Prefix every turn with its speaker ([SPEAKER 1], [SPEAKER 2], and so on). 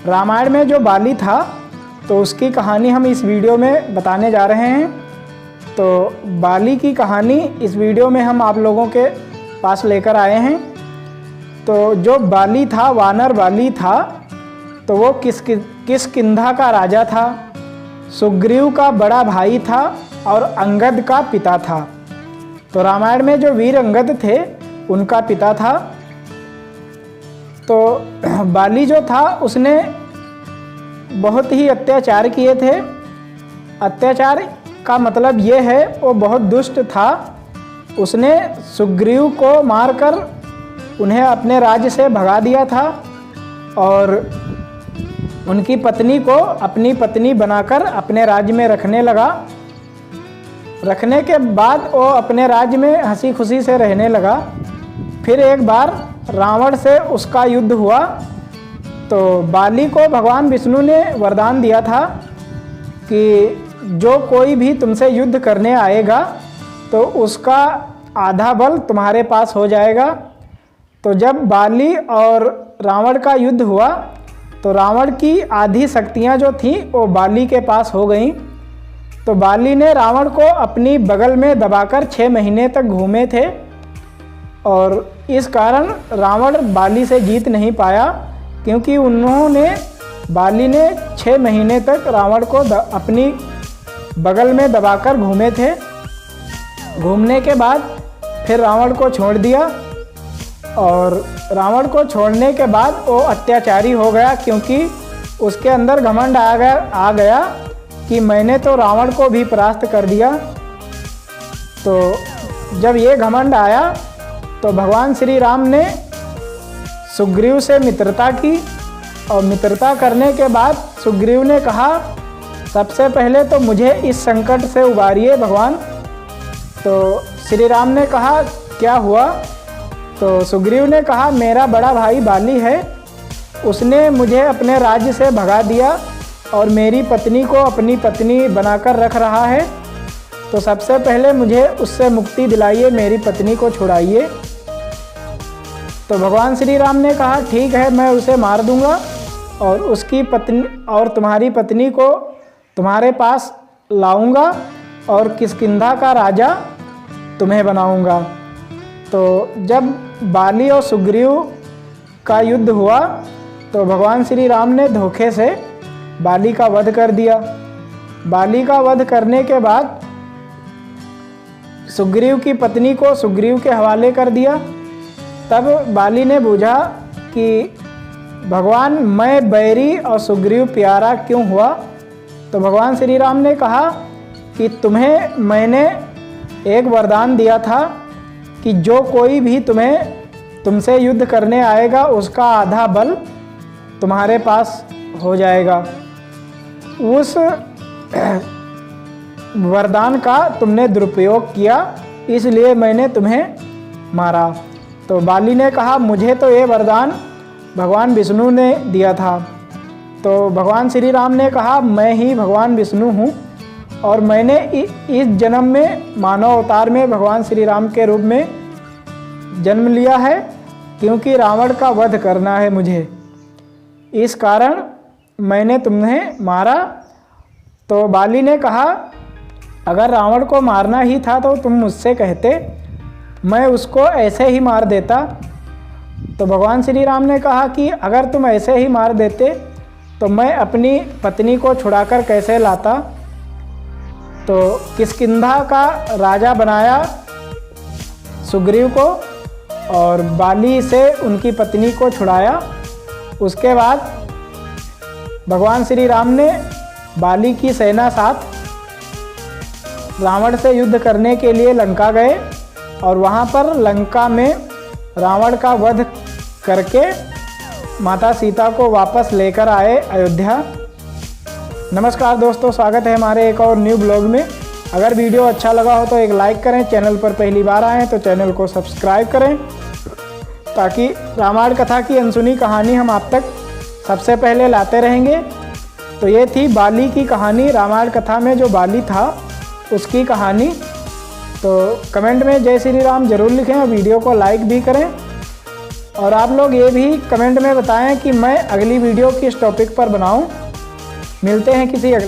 [SPEAKER 1] रामायण में जो बाली था तो उसकी कहानी हम इस वीडियो में बताने जा रहे हैं। तो बाली की कहानी इस वीडियो में हम आप लोगों के पास लेकर आए हैं। तो जो बाली था, वानर बाली था, तो वो किष्किंधा का राजा था, सुग्रीव का बड़ा भाई था और अंगद का पिता था। तो रामायण में जो वीर अंगद थे उनका पिता था। तो बाली जो था उसने बहुत ही अत्याचार किए थे। अत्याचार का मतलब ये है वो बहुत दुष्ट था। उसने सुग्रीव को मारकर उन्हें अपने राज्य से भगा दिया था और उनकी पत्नी को अपनी पत्नी बनाकर अपने राज्य में रखने लगा। रखने के बाद वो अपने राज्य में हंसी खुशी से रहने लगा। फिर एक बार रावण से उसका युद्ध हुआ। तो बाली को भगवान विष्णु ने वरदान दिया था कि जो कोई भी तुमसे युद्ध करने आएगा तो उसका आधा बल तुम्हारे पास हो जाएगा। तो जब बाली और रावण का युद्ध हुआ तो रावण की आधी शक्तियाँ जो थीं वो बाली के पास हो गईं। तो बाली ने रावण को अपनी बगल में दबाकर 6 महीने तक घूमे थे और इस कारण रावण बाली से जीत नहीं पाया, क्योंकि बाली ने 6 महीने तक रावण को अपनी बगल में दबाकर घूमे थे। घूमने के बाद फिर रावण को छोड़ दिया और रावण को छोड़ने के बाद वो अत्याचारी हो गया, क्योंकि उसके अंदर घमंड आ गया कि मैंने तो रावण को भी परास्त कर दिया। तो जब ये घमंड आया तो भगवान श्री राम ने सुग्रीव से मित्रता की और मित्रता करने के बाद सुग्रीव ने कहा सबसे पहले तो मुझे इस संकट से उबारिए भगवान। तो श्री राम ने कहा क्या हुआ? तो सुग्रीव ने कहा मेरा बड़ा भाई बाली है, उसने मुझे अपने राज्य से भगा दिया और मेरी पत्नी को अपनी पत्नी बनाकर रख रहा है। तो सबसे पहले मुझे उससे मुक्ति दिलाइए, मेरी पत्नी को छुड़ाइए। तो भगवान श्री राम ने कहा ठीक है, मैं उसे मार दूंगा और उसकी पत्नी और तुम्हारी पत्नी को तुम्हारे पास लाऊंगा और किष्किंधा का राजा तुम्हें बनाऊंगा। तो जब बाली और सुग्रीव का युद्ध हुआ तो भगवान श्री राम ने धोखे से बाली का वध कर दिया। बाली का वध करने के बाद सुग्रीव की पत्नी को सुग्रीव के हवाले कर दिया। तब बाली ने बूझा कि भगवान मैं बैरी और सुग्रीव प्यारा क्यों हुआ। तो भगवान श्री राम ने कहा कि तुम्हें मैंने एक वरदान दिया था कि जो कोई भी तुमसे युद्ध करने आएगा उसका आधा बल तुम्हारे पास हो जाएगा। उस वरदान का तुमने दुरुपयोग किया, इसलिए मैंने तुम्हें मारा। तो बाली ने कहा मुझे तो ये वरदान भगवान विष्णु ने दिया था। तो भगवान श्री राम ने कहा मैं ही भगवान विष्णु हूँ और मैंने इस जन्म में मानव अवतार में भगवान श्री राम के रूप में जन्म लिया है, क्योंकि रावण का वध करना है मुझे, इस कारण मैंने तुम्हें मारा। तो बाली ने कहा अगर रावण को मारना ही था तो तुम मुझसे कहते, मैं उसको ऐसे ही मार देता। तो भगवान श्री राम ने कहा कि अगर तुम ऐसे ही मार देते तो मैं अपनी पत्नी को छुड़ाकर कैसे लाता। तो किष्किंधा का राजा बनाया सुग्रीव को और बाली से उनकी पत्नी को छुड़ाया। उसके बाद भगवान श्री राम ने बाली की सेना साथ रावण से युद्ध करने के लिए लंका गए और वहाँ पर लंका में रावण का वध करके माता सीता को वापस लेकर आए अयोध्या। नमस्कार दोस्तों, स्वागत है हमारे एक और न्यू ब्लॉग में। अगर वीडियो अच्छा लगा हो तो एक लाइक करें, चैनल पर पहली बार आएँ तो चैनल को सब्सक्राइब करें, ताकि रामायण कथा की अनसुनी कहानी हम आप तक सबसे पहले लाते रहेंगे। तो ये थी बाली की कहानी, रामायण कथा में जो बाली था उसकी कहानी। तो कमेंट में जय श्री राम जरूर लिखें और वीडियो को लाइक भी करें। और आप लोग ये भी कमेंट में बताएं कि मैं अगली वीडियो किस टॉपिक पर बनाऊं। मिलते हैं किसी